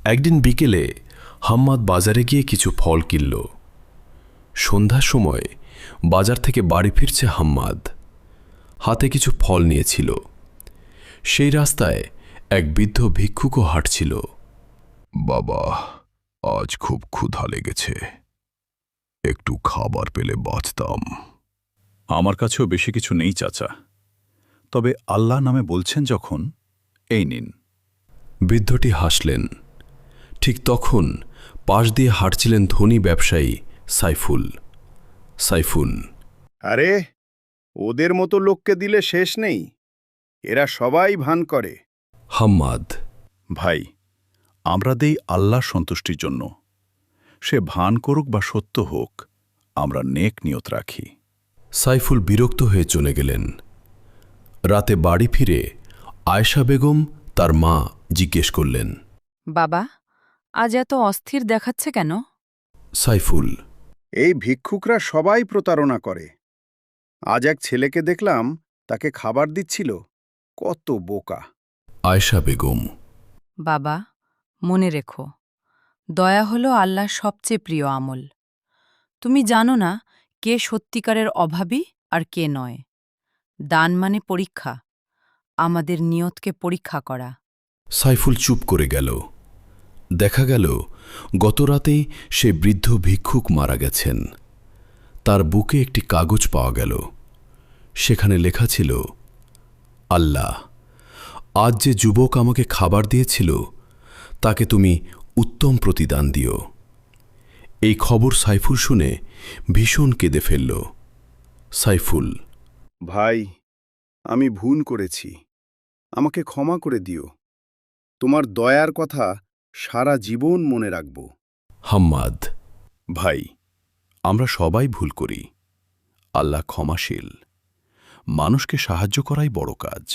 একদিন বিকেলে হাম্মাদ বাজারে গিয়ে কিছু ফল কিনল। সন্ধ্যার সময় বাজার থেকে বাড়ি ফিরছে হাম্মাদ। হাতে কিছু ফল নিয়েছিল। সেই রাস্তায় এক বৃদ্ধ ভিক্ষুকও হাঁটছিল। বাবা, আজ খুব ক্ষুধা লেগেছে, একটু খাবার পেলে বাঁচতাম। আমার কাছেও বেশি কিছু নেই চাচা, তবে আল্লাহ নামে বলছেন যখন, এই নিন। বৃদ্ধটি হাসলেন। ঠিক তখন পাশ দিয়ে হাঁটছিলেন ধনী ব্যবসায়ী সাইফুল। সাইফুল, আরে, ওদের মতো লোককে দিলে শেষ নেই, এরা সবাই ভান করে। হাম্মাদ, ভাই, আমরা দেই আল্লাহর সন্তুষ্টির জন্য। সে ভান করুক বা সত্য হোক, আমরা নেক নিয়ত রাখি। সাইফুল বিরক্ত হয়ে চলে গেলেন। রাতে বাড়ি ফিরে আয়েশা বেগম তার মা জিজ্ঞেস করলেন, বাবা, আজ এত অস্থির দেখাচ্ছে কেন? সাইফুল, এই ভিক্ষুকরা সবাই প্রতারণা করে। আজ এক ছেলেকে দেখলাম, তাকে খাবার দিচ্ছিল, কত বোকা। আয়েশা বেগম, বাবা, মনে রেখো, দয়া হল আল্লাহর সবচেয়ে প্রিয় আমল। তুমি জানো না কে সত্যিকারের অভাবী আর কে নয়। দান মানে পরীক্ষা, আমাদের নিয়তকে পরীক্ষা করা। সাইফুল চুপ করে গেল। দেখা গেল গতরাতেই সে বৃদ্ধ ভিক্ষুক মারা গেছেন। তার বুকে একটি কাগজ পাওয়া গেল। সেখানে লেখা ছিল, আল্লাহ, আজ যে যুবক আমাকে খাবার দিয়েছিল তাকে তুমি উত্তম প্রতিদান দিও। এই খবর সাইফুল শুনে ভীষণ কেঁদে ফেলল। সাইফুল, ভাই, আমি ভুল করেছি, আমাকে ক্ষমা করে দিও। তোমার দয়ার কথা সারা জীবন মনে রাখব। হাম্মাদ, ভাই, আমরা সবাই ভুল করি। আল্লাহ ক্ষমাশীল। মানুষকে সাহায্য করাই বড় কাজ।